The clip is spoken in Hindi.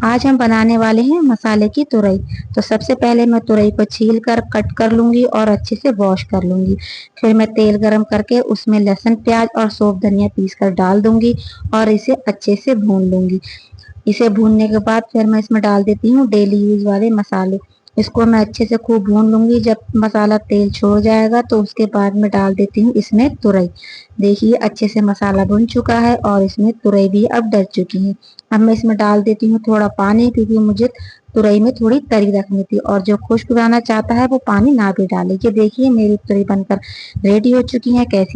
आज हम बनाने वाले हैं मसाले की तुरई। तो सबसे पहले मैं तुरई को छील कर कट कर लूंगी और अच्छे से वॉश कर लूंगी। फिर मैं तेल गरम करके उसमें लहसुन, प्याज और सौंफ, धनिया पीस कर डाल दूंगी और इसे अच्छे से भून लूंगी। इसे भूनने के बाद फिर मैं इसमें डाल देती हूँ डेली यूज वाले मसाले। इसको मैं अच्छे से खूब भून लूंगी। जब मसाला तेल छोड़ जाएगा तो उसके बाद मैं डाल देती हूँ इसमें तुरई। देखिए अच्छे से मसाला भुन चुका है और इसमें तुरई भी अब डल चुकी है। अब मैं इसमें डाल देती हूँ थोड़ा पानी, क्योंकि मुझे तुरई में थोड़ी तरी रखनी थी, और जो खुश्क बनाना चाहता है वो पानी ना भी डाले। ये देखिए मेरी तुरई बनकर रेडी हो चुकी है। कैसी